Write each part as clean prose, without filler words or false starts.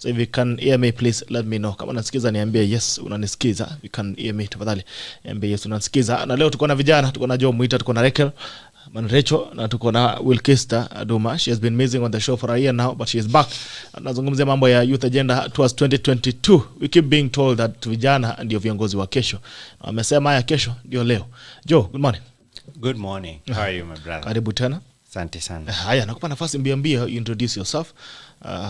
So if you can hear me, please let me know. Kama unasikiza niambie yes unanisikiza. If you can hear me tafadhali niambie yes unanisikiza. Na leo tuko na vijana, tuko na Joe Muita, tuko na Rachel na tuko na Wilkista Aduma. She has been missing on the show for a year now, but she is back. Nazungumzia mambo ya youth agenda towards 2022. We keep being told that vijana ndio viongozi wa kesho. Wamesema haya kesho ndio leo. Joe, good morning. Good morning. How are you, my brother? Karibu tena. Asante sana. Haya, nakupa nafasi mbio you introduce yourself.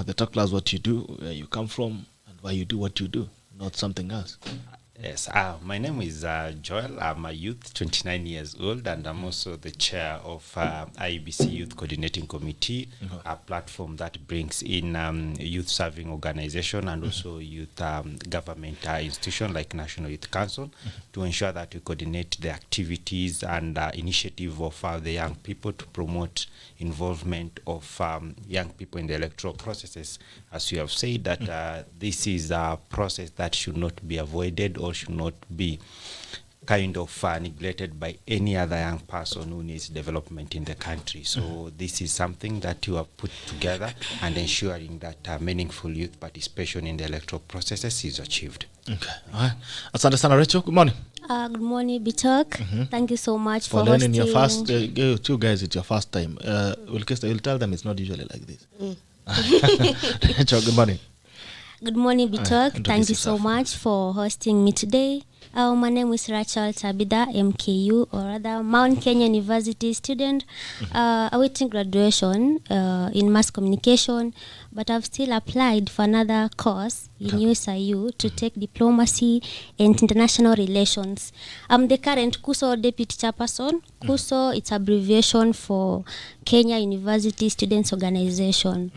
The talk class, what you do, where you come from, and why you do what you do, not something else. Yes, my name is Joel. I'm a youth, 29 years old, and I'm also the chair of IEBC Youth Coordinating Committee, a platform that brings in youth serving organization and also youth government institution like National Youth Council to ensure that we coordinate the activities and initiative of the young people to promote involvement of young people in the electoral processes. As you have said, that this is a process that should not be avoided or should not be kind of neglected by any other young person who needs development in the country. So this is something that you have put together and ensuring that meaningful youth participation in the electoral processes is achieved. Okay. All right. Asante sana Rachel. Good morning. Good morning, Bitok. Thank you so much for learning hosting. your first, two guys, it's your first time. Wilkista, you'll tell them it's not usually like this. Rachel, good morning. Good morning, Bitok. Thank you yourself. so much for hosting me today. My name is Rachel Tabitha, MKU, or rather Mount Kenya University student, awaiting graduation in mass communication, but I've still applied for another course in USIU to take diplomacy and international relations. I'm the current KUSO deputy chairperson. KUSO, it's abbreviation for Kenya University Students Organization.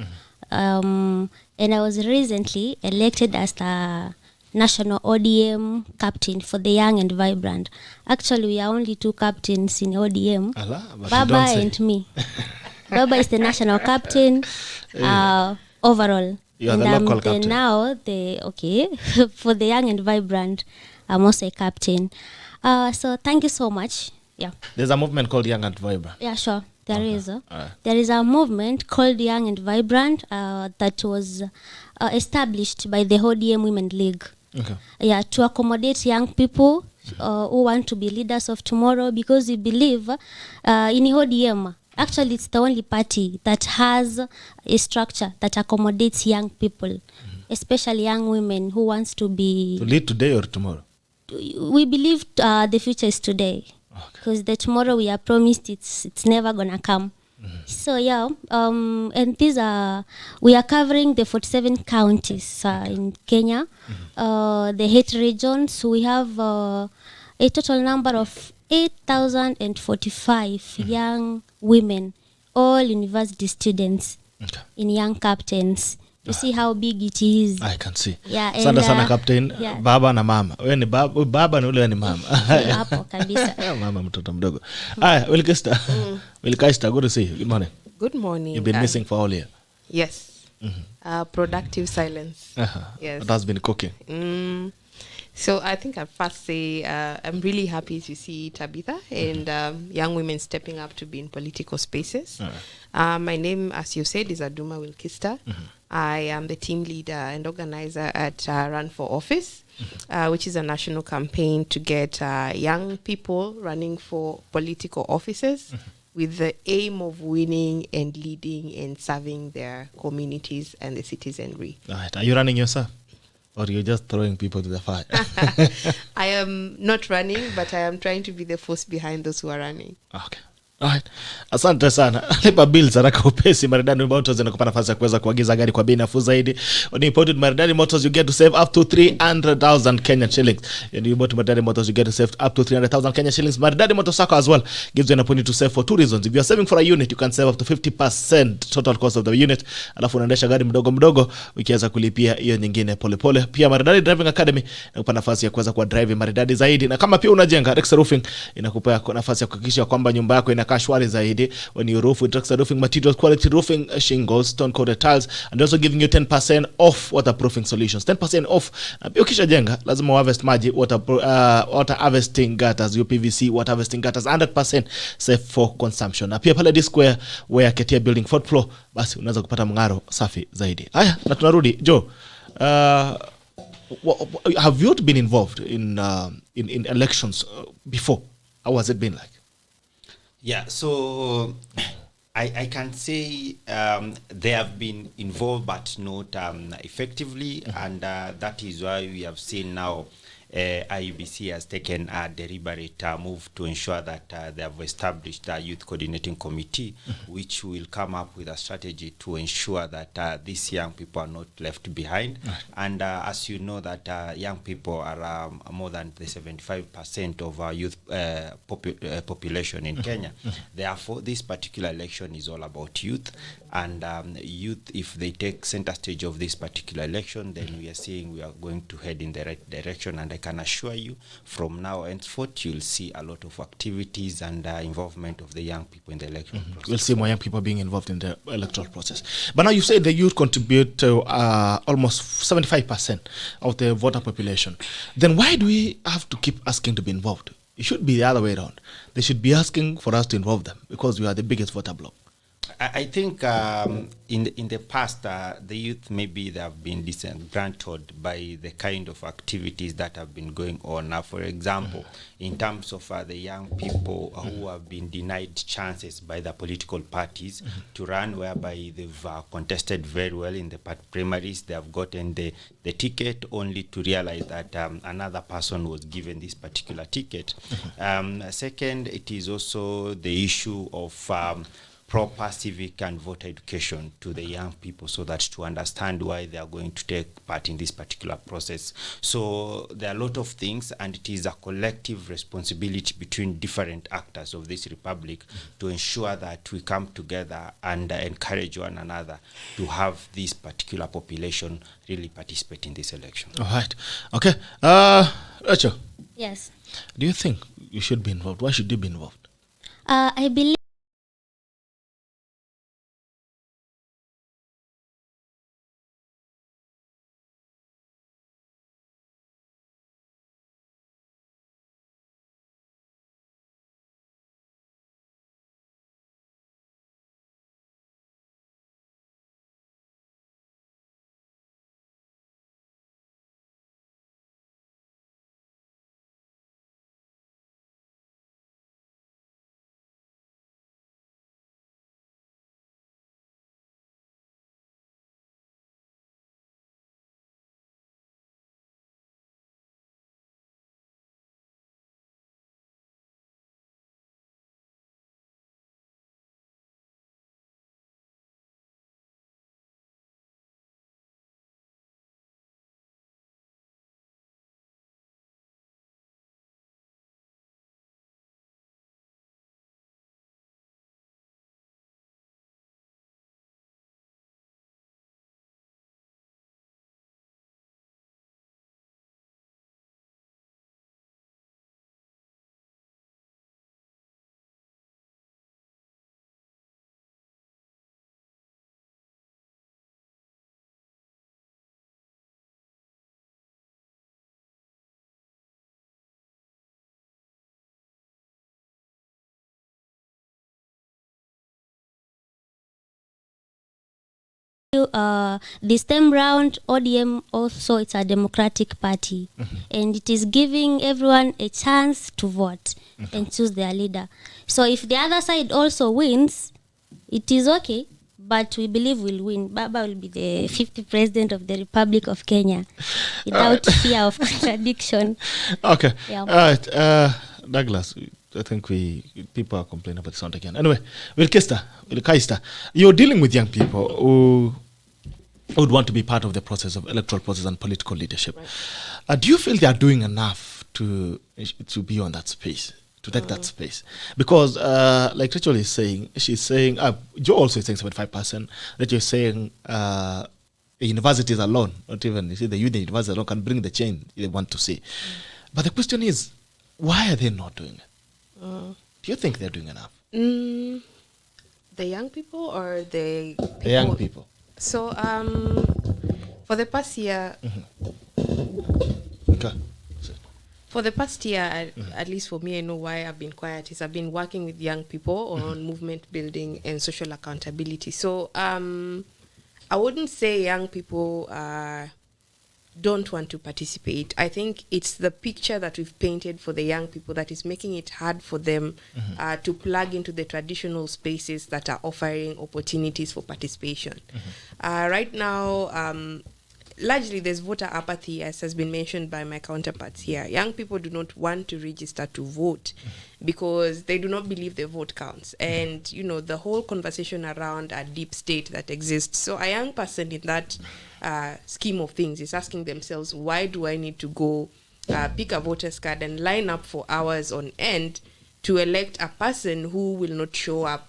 And I was recently elected as the national ODM captain for the Young and Vibrant. Actually, we are only two captains in ODM, Baba and me. Baba is the national captain overall. You are the local captain. Now, for the Young and Vibrant, I'm also a captain. So thank you so much. Yeah. There's a movement called Young and Vibrant. Yeah, sure. There is a movement called Young and Vibrant that was established by the ODM Women League. Yeah, to accommodate young people who want to be leaders of tomorrow, because we believe in ODM. Actually, it's the only party that has a structure that accommodates young people, especially young women who wants to be... To lead today or tomorrow? We believe the future is today. Because the tomorrow we are promised, it's never gonna come. So yeah, and these are, we are covering the 47 counties in Kenya, the 8 regions. We have a total number of 8,045 young women, all university students, in young captains. You see how big it is. I can see. Yeah, Sana sana captain, yeah. Baba na mama. Wewe ni baba na ule ni mama. Hapo kabisa. Mama mtoto mdogo. Wilkista. Wilkista, good to see you. Good morning. Good morning. You've been missing for all year. Yes. Productive silence. Yes. What has been cooking? So I think I'll first say I'm really happy to see Tabitha and young women stepping up to be in political spaces. My name, as you said, is Aduma Wilkista. I am the team leader and organizer at Run for Office, which is a national campaign to get young people running for political offices with the aim of winning and leading and serving their communities and the citizenry. Right. Are you running yourself? Or you're just throwing people to the fire? I am not running, but I am trying to be the force behind those who are running. Okay. Alright. Asante sana. Lipa bills haraka upesi. Maridadi Motors inakupa nafasi ya kuweza kuagiza gari kwa bei nafuu zaidi. When you import Maridadi Motors, you get to save up to 300,000 Kenya shillings. When you import Maridadi Motors, you get to save up to 300,000 Kenya shillings. Maridadi Motors as well gives you an opportunity to save for two reasons. If you are saving for a unit, you can save up to 50% total cost of the unit. Alafu unaendesha gari mdogo mdogo ukiweza kulipia hiyo nyingine pole pole. Pia Maridadi Driving Academy inakupa nafasi ya kuweza kuwa drive maridadi zaidi. Na kama pia unajenga, Rex Roofing inakupa nafasi ya kuhakikisha kwamba nyumba yako ina itakaa shwari zaidi. When you roof with Texas Roofing Materials, quality roofing shingles, stone coated tiles, and also giving you 10% off waterproofing solutions. 10% off. Ukisha jenga lazima harvest maji, water harvesting gutters, UPVC water harvesting gutters, 100% safe for consumption. Na pia pale D-Square where Ketia building 4th floor, basi unaweza kupata mngaro safi zaidi. Haya, na tunarudi Joe. Have you been involved in elections before? How has it been like? Yeah, so I can say they have been involved, but not effectively, and that is why we have seen now IEBC has taken a deliberate move to ensure that they have established a youth coordinating committee, which will come up with a strategy to ensure that these young people are not left behind. And as you know that young people are more than the 75% of our youth population in Kenya. Therefore, this particular election is all about youth. And youth, if they take center stage of this particular election, then we are seeing we are going to head in the right direction. And I can assure you, from now henceforth, you'll see a lot of activities and involvement of the young people in the election process. We'll see more young people being involved in the electoral process. But now you say the youth contribute to almost 75% of the voter population. Then why do we have to keep asking to be involved? It should be the other way around. They should be asking for us to involve them because we are the biggest voter bloc. I think in the past, the youth, maybe they have been disgruntled by the kind of activities that have been going on. Now, for example, in terms of the young people who have been denied chances by the political parties to run, whereby they've contested very well in the primaries, they have gotten the ticket only to realize that another person was given this particular ticket. Second, it is also the issue of proper civic and voter education to the young people so that to understand why they are going to take part in this particular process. So there are a lot of things, and it is a collective responsibility between different actors of this republic to ensure that we come together and encourage one another to have this particular population really participate in this election. All right. Okay. Rachel. Yes. Do you think you should be involved? Why should you be involved? I believe this time round ODM also, it's a democratic party, and it is giving everyone a chance to vote and choose their leader. So if the other side also wins, it is okay, but we believe we'll win. Baba will be the 50th president of the Republic of Kenya without fear of contradiction. Okay. Yeah. All right. Douglas, I think people are complaining about the sound again. Anyway, Kaista, you're dealing with young people who would want to be part of the process of electoral process and political leadership. Right. Do you feel they are doing enough to be on that space, to take that space? Because like Rachel is saying, she's saying, Joe also is saying 75%. Rachel is saying the universities alone, not even, you see, the universities alone can bring the change they want to see. But the question is, why are they not doing it? Do you think they're doing enough? The young people or the people? The young people. So, for the past year, Okay. for the past year, at least for me, I know why I've been quiet is I've been working with young people on movement building and social accountability. So, I wouldn't say young people don't want to participate. I think it's the picture that we've painted for the young people that is making it hard for them to plug into the traditional spaces that are offering opportunities for participation. Right now, largely there's voter apathy, as has been mentioned by my counterparts here. Young people do not want to register to vote because they do not believe their vote counts. And, you know, the whole conversation around a deep state that exists. So a young person in that scheme of things is asking themselves, why do I need to go pick a voter's card and line up for hours on end to elect a person who will not show up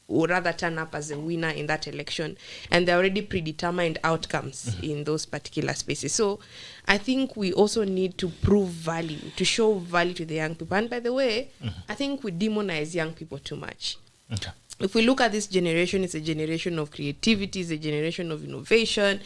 or rather turn up as a winner in that election, and there are already predetermined outcomes in those particular spaces. So I think we also need to prove value, to show value to the young people. And by the way, I think we demonize young people too much. Okay. If we look at this generation, it's a generation of creativity, it's a generation of innovation.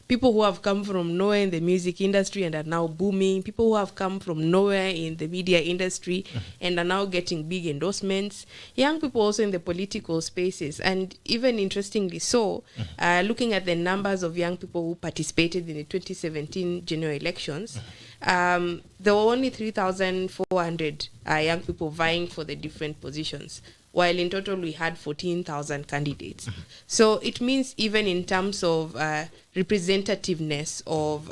People who have come from nowhere in the music industry and are now booming. People who have come from nowhere in the media industry and are now getting big endorsements. Young people also in the political spaces. And even interestingly so, looking at the numbers of young people who participated in the 2017 general elections, there were only 3,400 young people vying for the different positions, while in total we had 14,000 candidates. So it means even in terms of representativeness of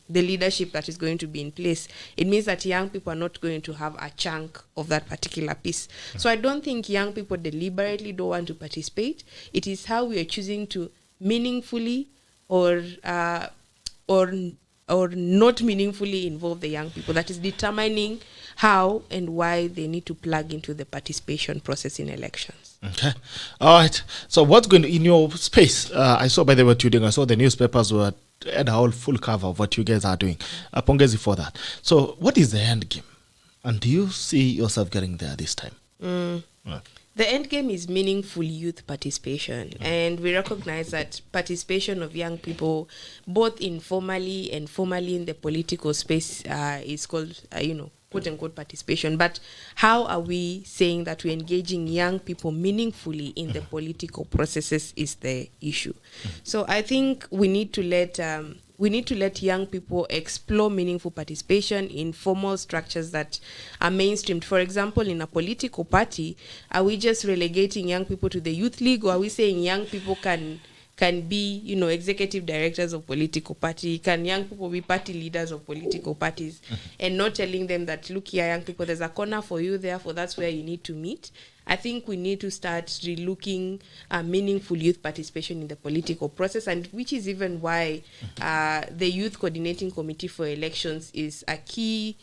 the leadership that is going to be in place, it means that young people are not going to have a chunk of that particular piece. So I don't think young people deliberately don't want to participate. It is how we are choosing to meaningfully or not meaningfully involve the young people that is determining how and why they need to plug into the participation process in elections. Okay. All right. So what's going in your space? I saw, by the way, what you're doing. I saw the newspapers had a whole full cover of what you guys are doing. Pongezi for that. So what is the end game? And do you see yourself getting there this time? The end game is meaningful youth participation, and we recognize that participation of young people, both informally and formally in the political space, is called, quote-unquote participation. But how are we saying that we're engaging young people meaningfully in the political processes is the issue. So I think we need to let young people explore meaningful participation in formal structures that are mainstreamed. For example, in a political party, are we just relegating young people to the youth league, or are we saying young people can be, executive directors of political party? Can young people be party leaders of political parties? And not telling them that, look here, young people, there's a corner for you, therefore that's where you need to meet. I think we need to start relooking meaningful youth participation in the political process, and which is even why the Youth Coordinating Committee for Elections is a key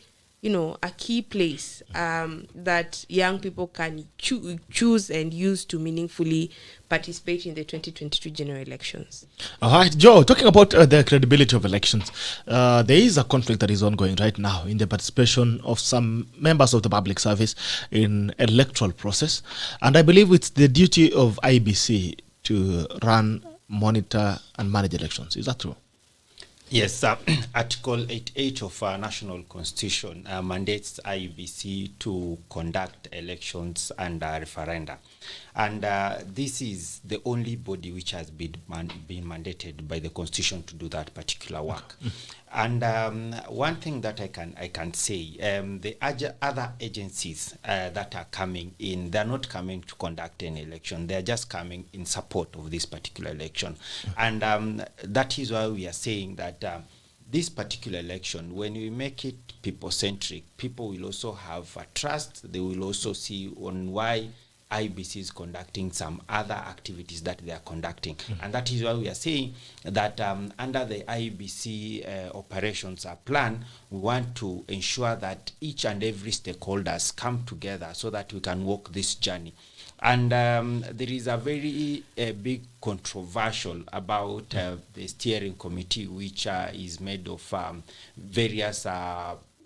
place that young people can choose and use to meaningfully participate in the 2022 general elections. All right, Joe, talking about the credibility of elections, there is a conflict that is ongoing right now in the participation of some members of the public service in electoral process. And I believe it's the duty of IBC to run, monitor, and manage elections. Is that true? Yes, Article 88 of our national constitution mandates IEBC to conduct elections and referenda. And this is the only body which has been mandated by the constitution to do that particular work. And one thing that I can say, the other agencies that are coming in, they're not coming to conduct an election. They're just coming in support of this particular election. And that is why we are saying that this particular election, when we make it people-centric, people will also have a trust. They will also see on why IBC is conducting some other activities that they are conducting. And that is why we are saying that under the IBC operations plan, we want to ensure that each and every stakeholders come together so that we can walk this journey. And there is a very big controversial about the steering committee, which is made of various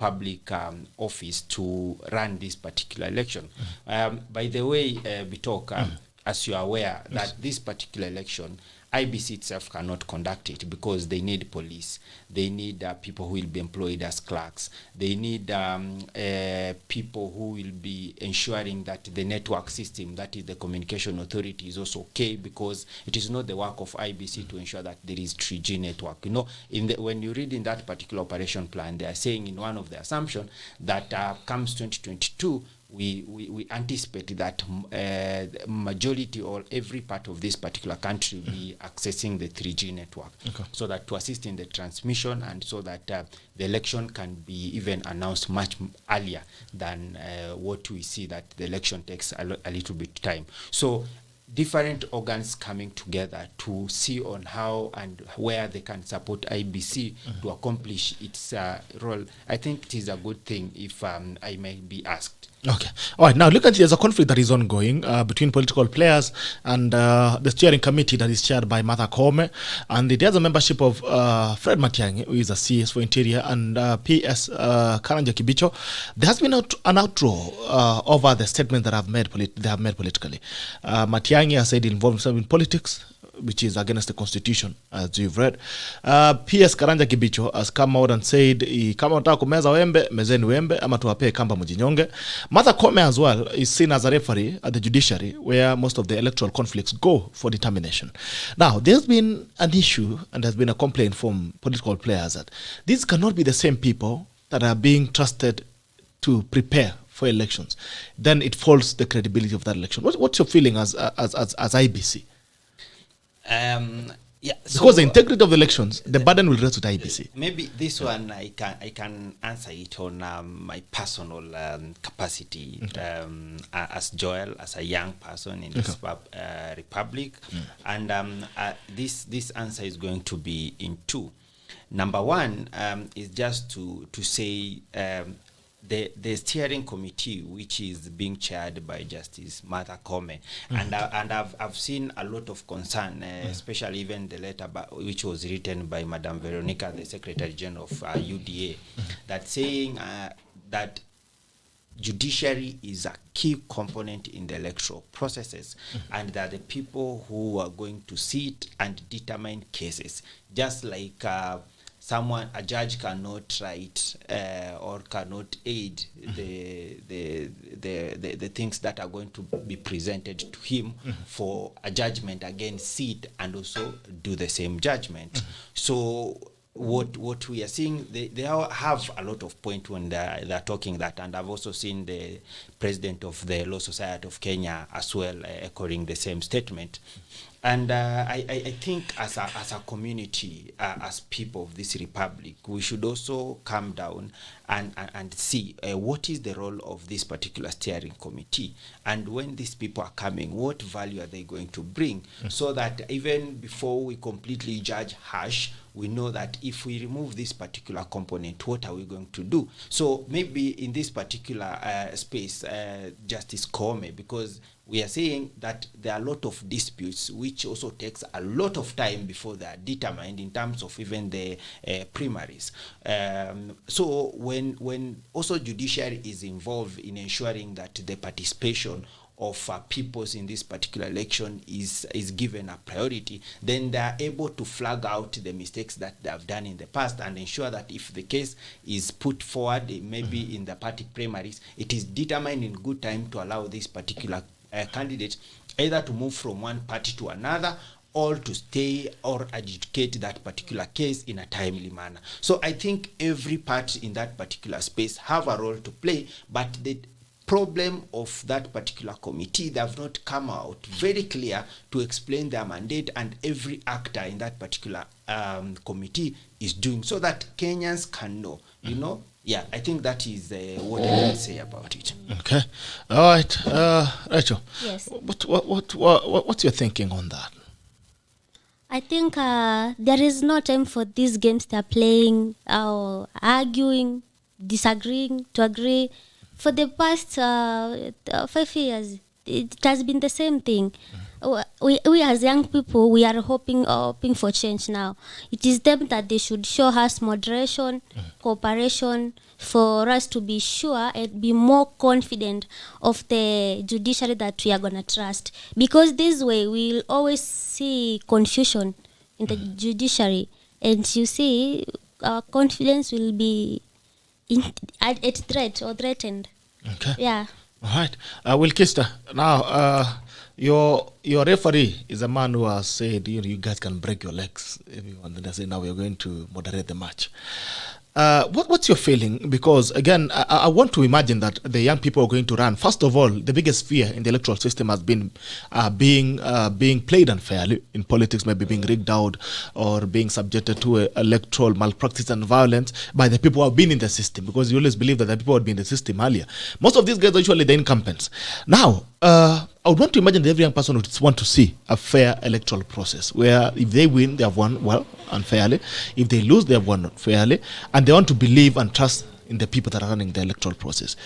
public office to run this particular election. By the way, Bitok, as you are aware, that this particular election, IBC itself cannot conduct it because they need police. They need people who will be employed as clerks. They need people who will be ensuring that the network system, that is the communication authority, is also okay, because it is not the work of IBC to ensure that there is 3G network. You know, when you read in that particular operation plan, they are saying in one of the assumptions that comes 2022, we anticipate that majority or every part of this particular country will be accessing the 3G network, so that to assist in the transmission and so that the election can be even announced much earlier than what we see that the election takes a little bit time. So different organs coming together to see on how and where they can support IBC to accomplish its role. I think it is a good thing, if I may be asked. Okay. All right. Now, look at, there's a conflict that is ongoing between political players and the steering committee that is chaired by Martha Koome, and there's a membership of Fred Matiang'i, who is a CS for Interior, and PS Karanja Kibicho. There has been an outroar over the statement that they have made politically. Matiang'i has said involved himself in politics, which is against the constitution, as you've read. PS Karanja Kibicho has come out and said, kama unataka kumeza wembe, mezeni wembe, ama tuwapee kamba mjinyonge. Martha Koome as well is seen as a referee at the judiciary, where most of the electoral conflicts go for determination. Now, there's been an issue, and there's been a complaint from political players that these cannot be the same people that are being trusted to prepare for elections. Then it falls the credibility of that election. What's your feeling as IBC? Yeah, because the integrity of the elections, the burden will rest with IBC. Maybe this one I can answer it on my personal capacity as Joel, as a young person in this republic, and this answer is going to be in two. Number one is just to say the steering committee, which is being chaired by Justice Martha Koome, and I've seen a lot of concern, especially even the letter which was written by Madam Veronica, the Secretary General of UDA, that saying that judiciary is a key component in the electoral processes, and that the people who are going to sit and determine cases, just like a judge cannot write or cannot aid the things that are going to be presented to him for a judgment, again sit and also do the same judgment. So what we are seeing, they have a lot of point when they're talking that, and I've also seen the president of the Law Society of Kenya as well echoing the same statement. And I think as a community, as people of this republic, we should also come down and see what is the role of this particular steering committee, and when these people are coming, what value are they going to bring, so that even before we completely judge harsh, we know that if we remove this particular component, what are we going to do? So maybe in this particular space, Justice Koome, because we are saying that there are a lot of disputes which also takes a lot of time before they are determined in terms of even the primaries. So when also judiciary is involved in ensuring that the participation of peoples in this particular election is given a priority, then they are able to flag out the mistakes that they have done in the past and ensure that if the case is put forward, maybe in the party primaries, it is determined in good time to allow this particular candidate either to move from one party to another, or to stay or adjudicate that particular case in a timely manner. So I think every party in that particular space have a role to play, but the problem of that particular committee, they have not come out very clear to explain their mandate, and every actor in that particular committee is doing, so that Kenyans can know, you know. Yeah, I think that is what I can say about it. Okay. All right. Rachel. Yes. What's your thinking on that? I think there is no time for these games they're playing, arguing, disagreeing, to agree. For the past 5 years, it has been the same thing. we as young people, we are hoping for change now. It is them that they should show us moderation, cooperation, for us to be sure and be more confident of the judiciary that we are going to trust. Because this way, we'll always see confusion in the judiciary. And you see, our confidence will be at threat or threatened. Okay. Yeah. All right. Wilkista, now your referee is a man who has said you guys can break your legs if you want. They say now we're going to moderate the match. What's your feeling? Because again, I want to imagine that the young people are going to run. First of all, the biggest fear in the electoral system has been being played unfairly in politics, maybe being rigged out or being subjected to electoral malpractice and violence by the people who have been in the system. Because you always believe that the people who had been in the system earlier. Most of these guys are usually the incumbents. Now, I would want to imagine that every young person would want to see a fair electoral process where if they win, they have won well unfairly. If they lose, they have won fairly, and they want to believe and trust in the people that are running the electoral process.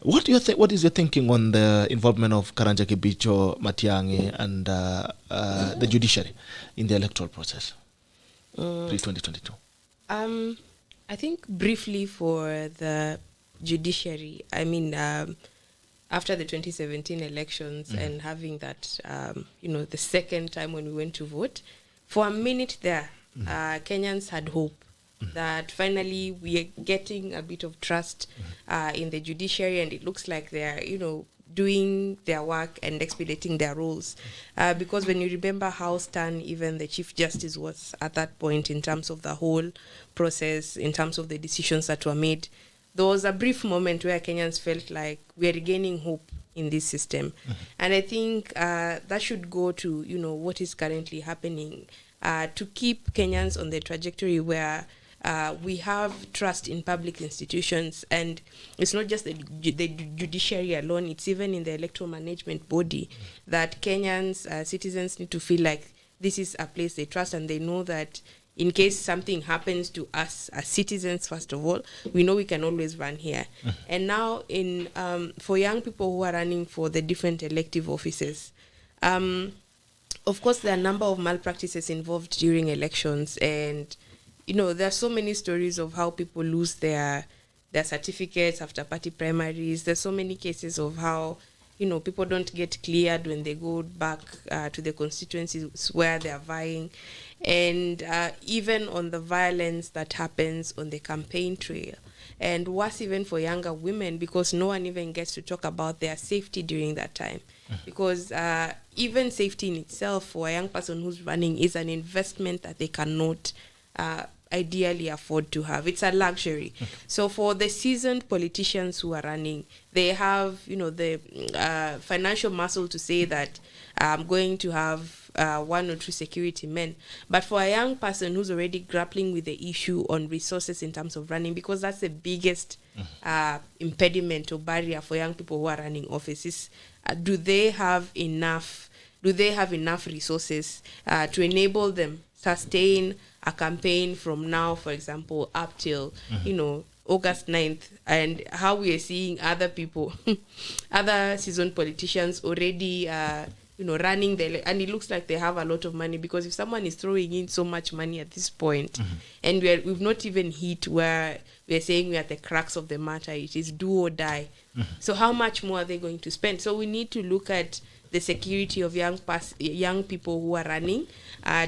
What do you think? What is your thinking on the involvement of Karanja Kibicho, Matiang'i, and the judiciary in the electoral process pre-2022? I think briefly for the judiciary, I mean, after the 2017 elections and having that, the second time when we went to vote, for a minute there, Kenyans had hope that finally we are getting a bit of trust in the judiciary, and it looks like they're, doing their work and expediting their roles. Because when you remember how stern even the Chief Justice was at that point in terms of the whole process, in terms of the decisions that were made, there was a brief moment where Kenyans felt like we are regaining hope in this system. And I think that should go to, what is currently happening to keep Kenyans on the trajectory where we have trust in public institutions. And it's not just the judiciary alone, it's even in the electoral management body that Kenyans, citizens need to feel like this is a place they trust, and they know that in case something happens to us as citizens, first of all, we know we can always run here. And now for young people who are running for the different elective offices, of course, there are a number of malpractices involved during elections. And, there are so many stories of how people lose their certificates after party primaries. There's so many cases of how, people don't get cleared when they go back to the constituencies where they are vying. And even on the violence that happens on the campaign trail. And worse even for younger women, because no one even gets to talk about their safety during that time. Because even safety in itself for a young person who's running is an investment that they cannot ideally afford to have. It's a luxury. So for the seasoned politicians who are running, they have, the financial muscle to say that I'm going to have one or two security men. But for a young person who's already grappling with the issue on resources in terms of running, because that's the biggest impediment or barrier for young people who are running offices, do they have enough resources to enable them sustain a campaign from now, for example, up till August 9th, and how we are seeing other people, other seasoned politicians already running and it looks like they have a lot of money, because if someone is throwing in so much money at this point, and we've not even hit where we're saying we're at the crux of the matter, it is do or die. So how much more are they going to spend? So we need to look at the security of young people who are running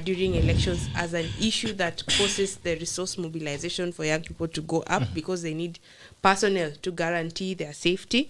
during elections as an issue that causes the resource mobilization for young people to go up, because they need personnel to guarantee their safety.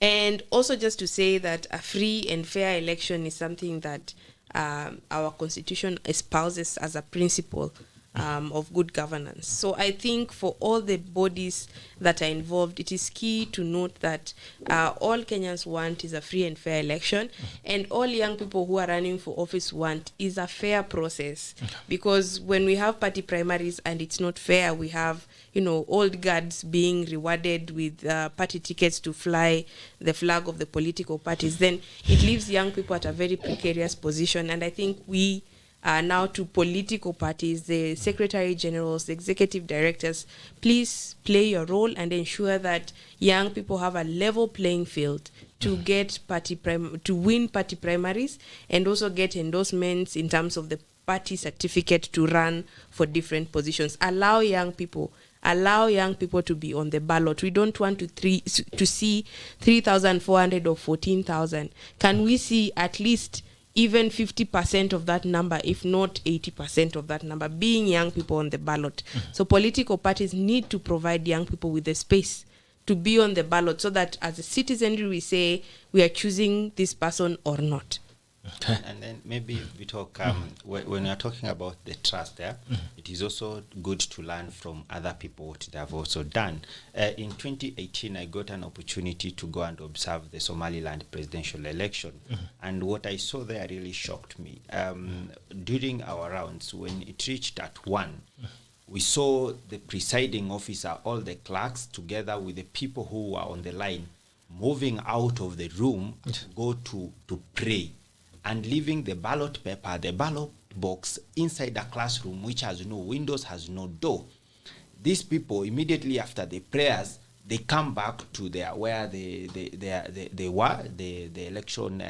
And also just to say that a free and fair election is something that our constitution espouses as a principle of good governance. So I think for all the bodies that are involved, it is key to note that all Kenyans want is a free and fair election, and all young people who are running for office want is a fair process. Because when we have party primaries and it's not fair, we have old guards being rewarded with party tickets to fly the flag of the political parties, then it leaves young people at a very precarious position. And I think we now to political parties, the secretary generals, the executive directors, please play your role and ensure that young people have a level playing field to get to win party primaries and also get endorsements in terms of the party certificate to run for different positions. Allow young people to be on the ballot. We don't want to see 3,400 or 14,000. Can we see at least even 50% of that number, if not 80% of that number, being young people on the ballot? So political parties need to provide young people with the space to be on the ballot, so that as a citizenry we say we are choosing this person or not. Okay. And then maybe we talk, when we are talking about the trust there, it is also good to learn from other people what they have also done. In 2018, I got an opportunity to go and observe the Somaliland presidential election. And what I saw there really shocked me. During our rounds, when it reached at 1, we saw the presiding officer, all the clerks, together with the people who were on the line, moving out of the room to go to pray, and leaving the ballot paper, the ballot box, inside a classroom which has no windows, has no door. These people, immediately after the prayers, they come back to where they were, the election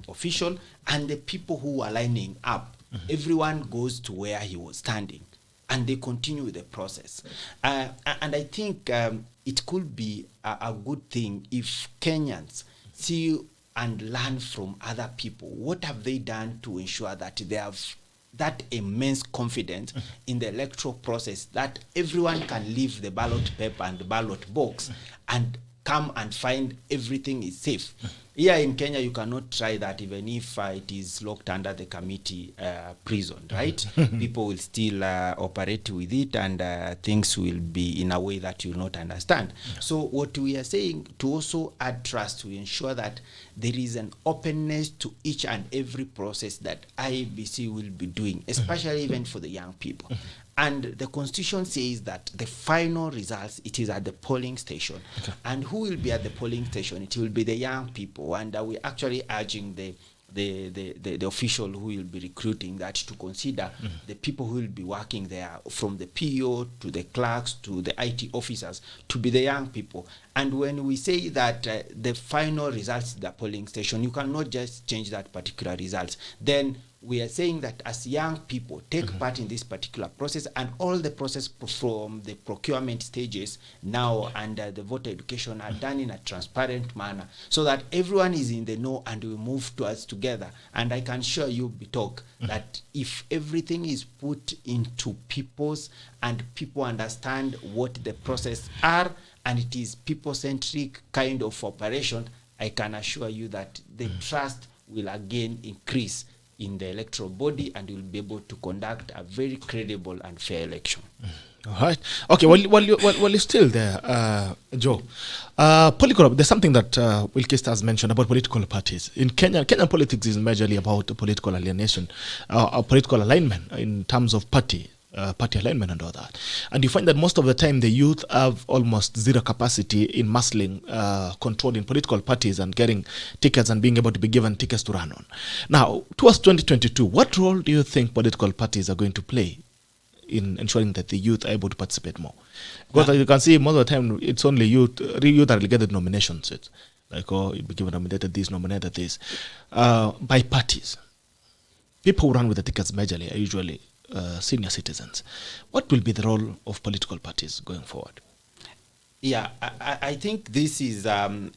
official, and the people who were lining up, everyone goes to where he was standing, and they continue the process. And I think it could be a good thing if Kenyans see and learn from other people. What have they done to ensure that they have that immense confidence in the electoral process, that everyone can leave the ballot paper and the ballot box and come and find everything is safe? Here in Kenya, you cannot try that even if it is locked under the committee prison, right? People will still operate with it, and things will be in a way that you will not understand. So what we are saying, to also add trust, to ensure that there is an openness to each and every process that IEBC will be doing, especially even for the young people. And the Constitution says that the final results, it is at the polling station. Okay. And who will be at the polling station? It will be the young people. And we're actually urging the official who will be recruiting that to consider the people who will be working there, from the PO to the clerks to the IT officers, to be the young people. And when we say that the final results at the polling station, you cannot just change that particular result. Then we are saying that as young people, take part in this particular process, and all the process from the procurement stages now and the voter education are done in a transparent manner, so that everyone is in the know and we move towards together. And I can assure you, Bitok, that if everything is put into people's, and people understand what the process are, and it is people-centric kind of operation, I can assure you that the trust will again increase in the electoral body, and will be able to conduct a very credible and fair election. All right. Okay. While you're still there, Joe, there's something that Wilkist has mentioned about political parties in Kenya. Kenyan politics is majorly about political alienation, political alignment in terms of party alignment and all that. And you find that most of the time the youth have almost zero capacity in muscling, controlling political parties and getting tickets and being able to be given tickets to run on. Now, towards 2022, what role do you think political parties are going to play in ensuring that the youth are able to participate more? Because as you can see, most of the time it's only youth are relegated nominations. It's like, oh, you'll be given nominated this, nominated this, by parties. People who run with the tickets majorly are usually senior citizens. What will be the role of political parties going forward? Yeah, I think this is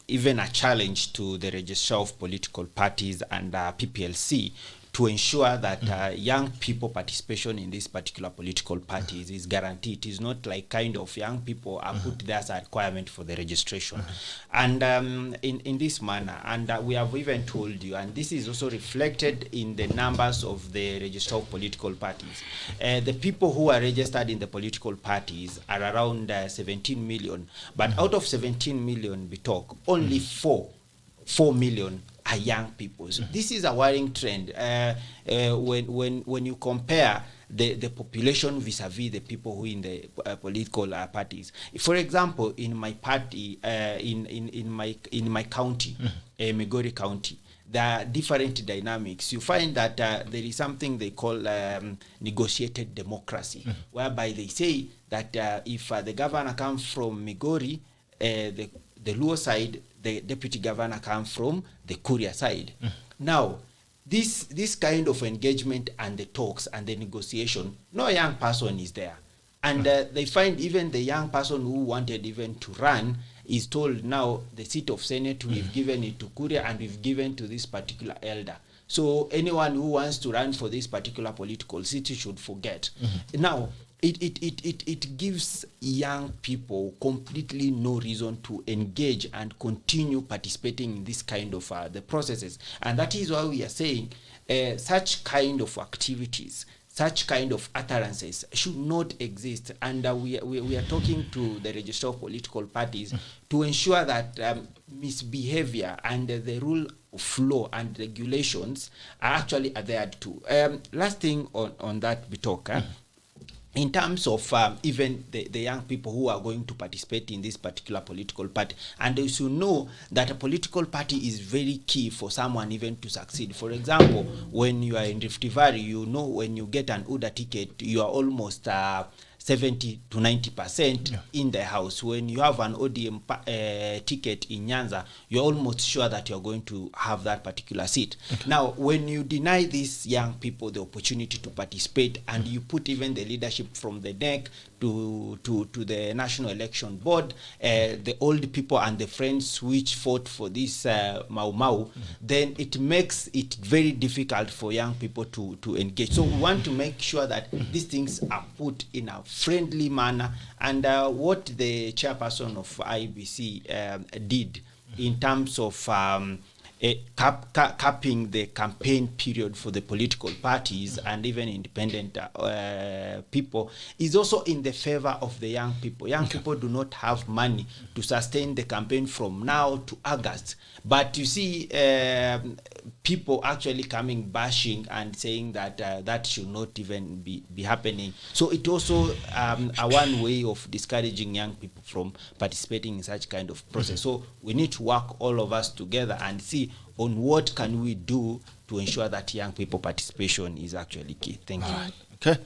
even a challenge to the registrar of political parties and PPLC to ensure that young people participation in this particular political parties is guaranteed. It is not like kind of young people are put there as a requirement for the registration. And in this manner, and we have even told you, and this is also reflected in the numbers of the registrar of political parties. The people who are registered in the political parties are around 17 million, but out of 17 million, we talk, only 4 million are young people. So this is a worrying trend when you compare the population vis-a-vis the people who in the political parties. For example, in my party, in my county, Migori County, there are different dynamics. You find that there is something they call negotiated democracy, whereby they say that if the governor comes from Migori, the Luo side, the deputy governor come from the Kuria side. Now, this kind of engagement and the talks and the negotiation, no young person is there. And they find even the young person who wanted even to run is told now the seat of Senate, we've given it to Kuria and we've given to this particular elder. So anyone who wants to run for this particular political seat should forget. Now, it gives young people completely no reason to engage and continue participating in this kind of the processes. And that is why we are saying such kind of activities, such kind of utterances should not exist. And we are talking to the register of political parties to ensure that misbehavior and the rule of law and regulations are actually adhered to. Last thing on that we talk, in terms of even the young people who are going to participate in this particular political party, and they should know that a political party is very key for someone even to succeed. For example, when you are in Rift Valley, you know when you get an UDA ticket, you are almost 70 to 90% in the house. When you have an ODM ticket in Nyanza, you're almost sure that you're going to have that particular seat. Now, when you deny these young people the opportunity to participate, and you put even the leadership from the NEC to the National Election Board, the old people and the friends which fought for this Mau Mau, then it makes it very difficult for young people to engage. So we want to make sure that these things are put in a friendly manner. And what the chairperson of IBC did in terms of capping the campaign period for the political parties and even independent people is also in the favor of the young people. Young people do not have money to sustain the campaign from now to August. But you see people actually coming bashing and saying that that should not even be happening. So it also a one way of discouraging young people from participating in such kind of process. So we need to work all of us together and see on what can we do to ensure that young people participation is actually key. Thank you. Okay.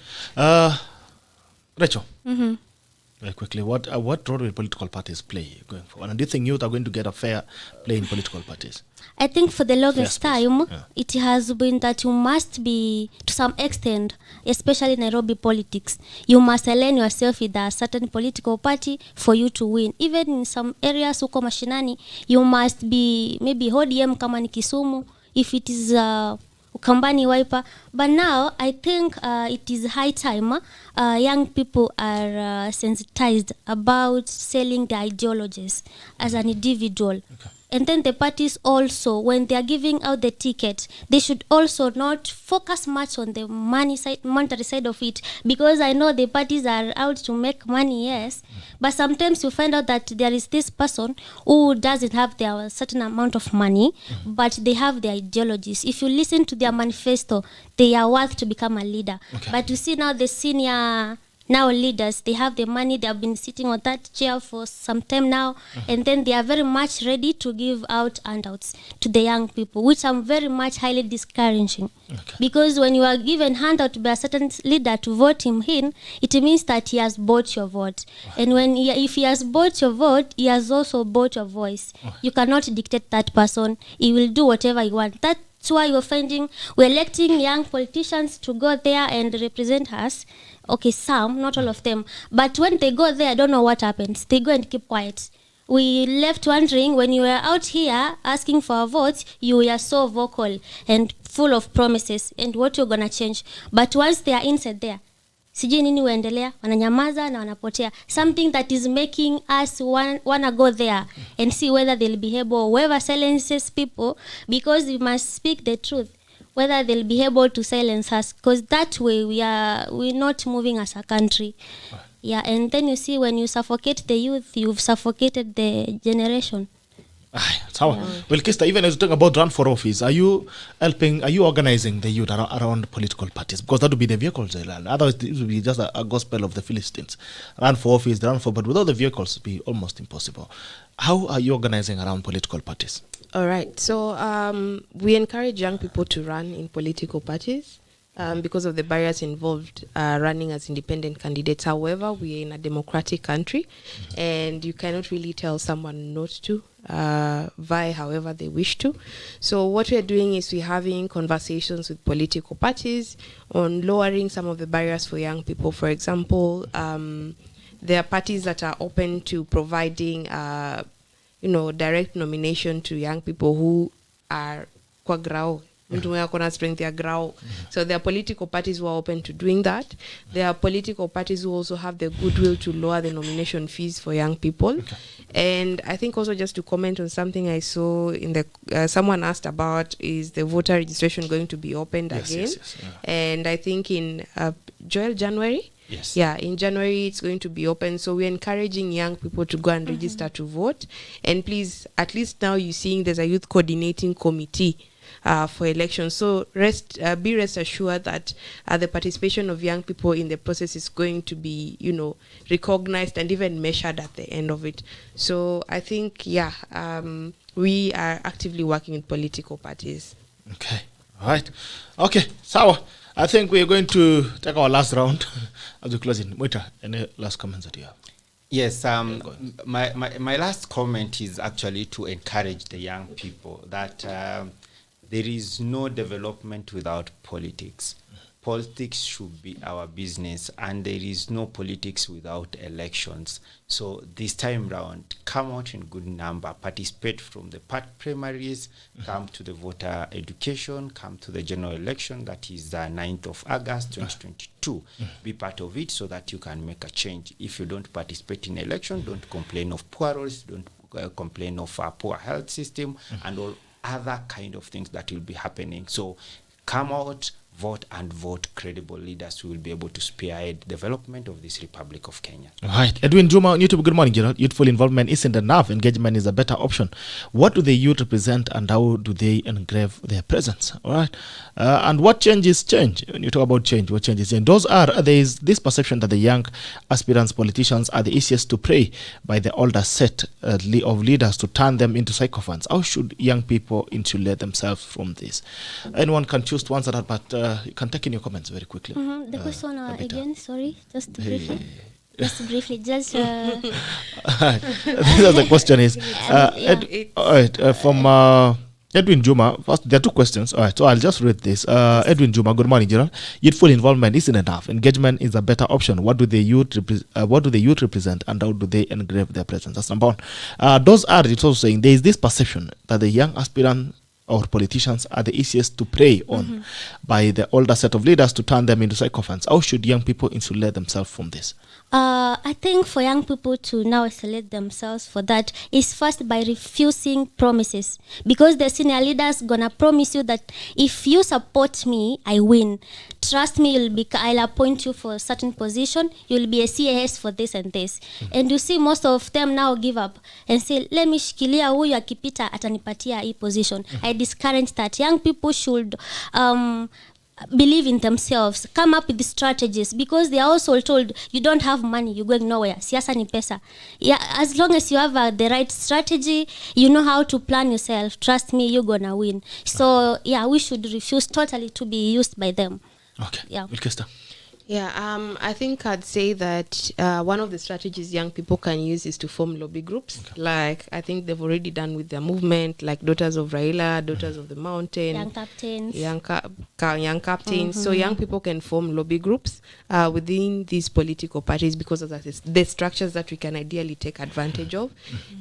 Rachel, very quickly, what role will political parties play going forward? And do you think youth are going to get a fair play in political parties? I think for the longest time, it has been that you must be, to some extent, especially Nairobi politics, you must align yourself with a certain political party for you to win. Even in some areas, huko mashinani, you must be maybe ODM kama ni Kisumu, if it is Ukambani Wiper. But now, I think it is high time young people are sensitized about selling their ideologies as an individual. And then the parties also, when they are giving out the ticket, they should also not focus much on the monetary side of it, because I know the parties are out to make money, yes, but sometimes you find out that there is this person who doesn't have their certain amount of money, but they have their ideologies. If you listen to their manifesto, they are worth to become a leader. But you see now the senior leaders, they have the money, they have been sitting on that chair for some time now, and then they are very much ready to give out handouts to the young people, which I'm very much highly discouraging. Because when you are given handout by a certain leader to vote him in, it means that he has bought your vote. And if he has bought your vote, he has also bought your voice. You cannot dictate that person. He will do whatever you want. That's why you're finding we're electing young politicians to go there and represent us. Okay, some, not all of them. But when they go there, I don't know what happens. They go and keep quiet. We left wondering, when you were out here asking for a vote, you were so vocal and full of promises and what you're going to change. But once they are inside there, sijui nini uendelea, wananyamaza na wanapotea. Something that is making us wanna go there and see whether they'll be able, whoever silences people, because we must speak the truth, whether they'll be able to silence us, because that way we're not moving as a country. Yeah, and then you see, when you suffocate the youth, you've suffocated the generation. Well, Kista, even as you talk about run for office, are you organizing the youth around political parties? Because that would be the vehicles they learn. Otherwise, it would be just a gospel of the Philistines. Run for office, but without the vehicles, it would be almost impossible. How are you organizing around political parties? All right. So we encourage young people to run in political parties. because of the barriers involved running as independent candidates. However, we are in a democratic country, and you cannot really tell someone not to vie however they wish to. So what we're doing is we're having conversations with political parties on lowering some of the barriers for young people. For example, there are parties that are open to providing direct nomination to young people who are kwa grao. Strength ya grao. So there are political parties who are open to doing that. There are political parties who also have the goodwill to lower the nomination fees for young people. Okay. And I think also, just to comment on something I saw in the someone asked about, is the voter registration going to be opened again? Yes, yeah. And I think in January. Yes. Yeah, in January it's going to be open. So we're encouraging young people to go and register to vote. And please, at least now you're seeing there's a youth coordinating committee for elections. So be rest assured that the participation of young people in the process is going to be, recognized and even measured at the end of it. So I think, we are actively working with political parties. Okay. All right. Okay. Sawa. I think we're going to take our last round as we close in. Mwita, any last comments that you have? Yes, my last comment is actually to encourage the young people that there is no development without politics. Politics should be our business, and there is no politics without elections. So this time round, come out in good number, participate from the primaries, come to the voter education, come to the general election, that is 9th of August 2022. Be part of it so that you can make a change. If you don't participate in election, don't complain of poor roads, don't complain of a poor health system, and all other kind of things that will be happening. So come out, vote, and vote credible leaders who will be able to spearhead development of this Republic of Kenya. All right. Edwin Juma on YouTube, good morning, Gerald. Youthful involvement isn't enough. Engagement is a better option. What do the youth represent, and how do they engrave their presence? All right. And what changes change? When you talk about change, what changes change? There is this perception that the young aspirants, politicians are the easiest to prey by the older set of leaders to turn them into sycophants. How should young people insulate themselves from this? Anyone can choose to answer that, but you can take in your comments very quickly. The question again, sorry, just briefly. Just briefly, just... The question is, from Edwin Juma, first, there are two questions. All right, so I'll just read this. Edwin Juma, good morning, Gerald. Youthful involvement isn't enough. Engagement is a better option. What do the youth represent, and how do they engrave their presence? That's number one. It's also saying there is this perception that the young aspirant or politicians are the easiest to prey on by the older set of leaders to turn them into sycophants. How should young people insulate themselves from this? I think for young people to now isolate themselves for that is first by refusing promises, because the senior leaders gonna promise you that if you support me, I win. Trust me, I'll appoint you for a certain position. You'll be a CAS for this and this. And you see most of them now give up and say, let me shikilia huyu akipita atanipatia hii position. I discourage that. Young people should believe in themselves, come up with strategies, because they are also told you don't have money, you're going nowhere. Siasa ni pesa. Yeah, as long as you have the right strategy, you know how to plan yourself. Trust me, you're gonna win. So yeah, we should refuse totally to be used by them. Okay. Yeah. Yeah, I think I'd say that one of the strategies young people can use is to form lobby groups. Okay. Like I think they've already done with their movement, like Daughters of Raila, Daughters of the Mountain, Young Captains. Young Captains. So young people can form lobby groups within these political parties, because of that, the structures that we can ideally take advantage of.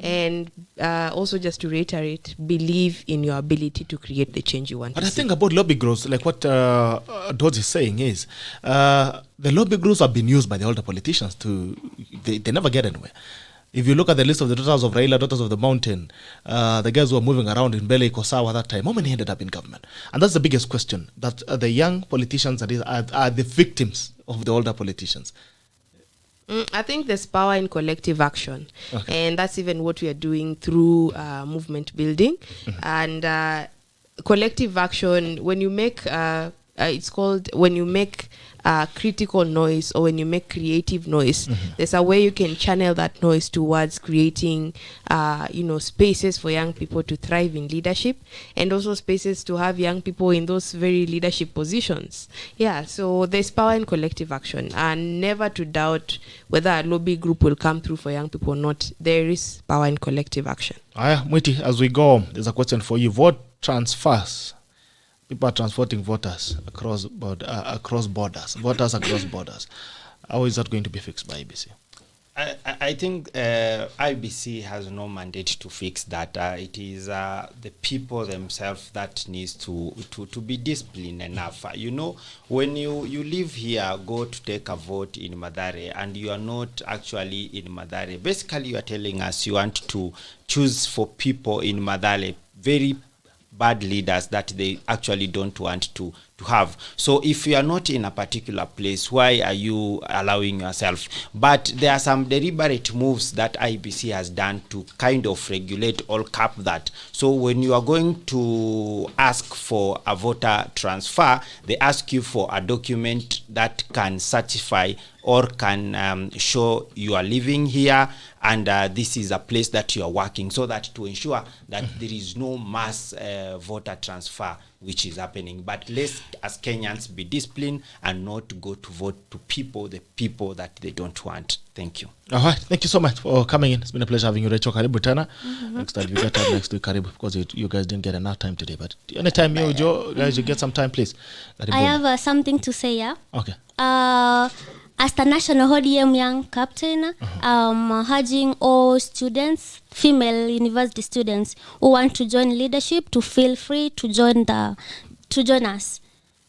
And also, just to reiterate, believe in your ability to create the change you want but to I see. think about lobby groups, like what Dodge is saying is, the lobby groups have been used by the older politicians they never get anywhere. If you look at the list of the Daughters of Raila, Daughters of the Mountain, the guys who were moving around in Bele Kosawa that time, how many ended up in government? And that's the biggest question, that the young politicians are the victims of the older politicians. I think there's power in collective action. Okay. And that's even what we are doing through movement building. And collective action, when you make, it's called, when you make critical noise, or when you make creative noise, there's a way you can channel that noise towards creating, spaces for young people to thrive in leadership, and also spaces to have young people in those very leadership positions. Yeah, so there's power in collective action, and never to doubt whether a lobby group will come through for young people or not. There is power in collective action. Mwiti, as we go, there's a question for you. Vote transfers. People are transporting voters across borders. Voters across borders. How is that going to be fixed by IBC? I think IBC has no mandate to fix that. It is the people themselves that needs to be disciplined enough. When you live here, go to take a vote in Mathare, and you are not actually in Mathare. Basically, you are telling us you want to choose for people in Mathare, very bad leaders that they actually don't want to have. So if you are not in a particular place, why are you allowing yourself? But there are some deliberate moves that IBC has done to kind of regulate or cap that. So when you are going to ask for a voter transfer, they ask you for a document that can certify or can show you are living here, and this is a place that you are working, so that to ensure that there is no mass voter transfer which is happening. But let's, as Kenyans, be disciplined and not go to vote to the people that they don't want. Thank you. All right. Thank you so much for coming in. It's been a pleasure having you, Rachel. Karibu tena. Next time you get up next week, Karibu, because you guys didn't get enough time today. But anytime you, Joe, guys, you get some time, please. Karibu. I have something to say, yeah? Okay. As the national ODM young captain, urging all students, female university students who want to join leadership, to feel free to join us. Okay.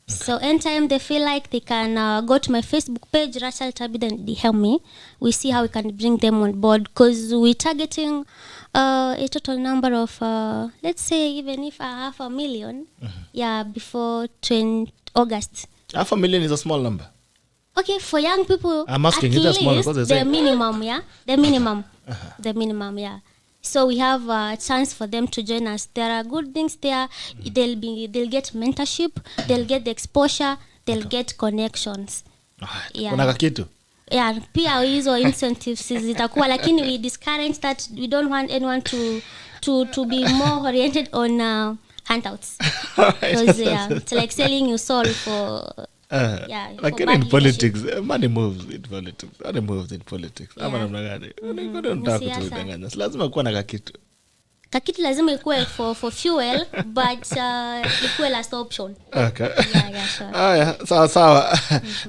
So anytime they feel like, they can go to my Facebook page, Rachel Tabitha, and DM me. We see how we can bring them on board, because we're targeting a total number of, let's say, even if 500,000, before August. 500,000 is a small number. Okay, for young people, I'm asking, is that small? The minimum, yeah? The minimum. The minimum, yeah. So we have a chance for them to join us. There are good things there. They'll get mentorship, they'll get the exposure, they'll get connections. Yeah. Kuna kitu? Yeah, pia hizo incentives zitakuwa, lakini we discourage that. We don't want anyone to be more oriented on handouts. Because it's like selling your soul for like in politics, money moves in politics. Money moves in politics. Ama namna gani? Unataka kutudanganya. Lazima kuwa na kakitu. Kakitu lazima ikuwe for fuel, but ikuwe last option. Okay. Yeah, sure. Sawa.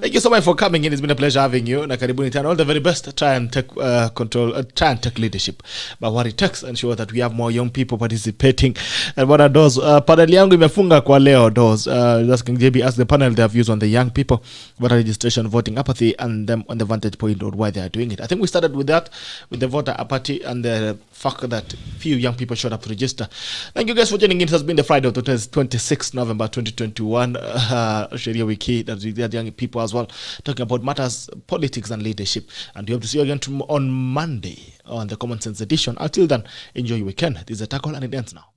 Thank you so much for coming in. It's been a pleasure having you. Na karibuni tena. All the very best. Try and take control, try and take leadership. But what it takes, ensure that we have more young people participating. And what are those? Panel yangu imefunga kwa leo doors. Asking JB, ask the panel their views on the young people, voter registration, voting apathy, and them on the vantage point on why they are doing it. I think we started with that, with the voter apathy and the fact that few young people showed up to register. Thank you guys for joining in. It has been the Friday of the 26th November 2021 Sheria Wiki Hii, that we had young people as well talking about matters, politics and leadership. And we hope to see you again on Monday on the Common Sense edition. Until then, enjoy your weekend. This is a tackle and it ends now.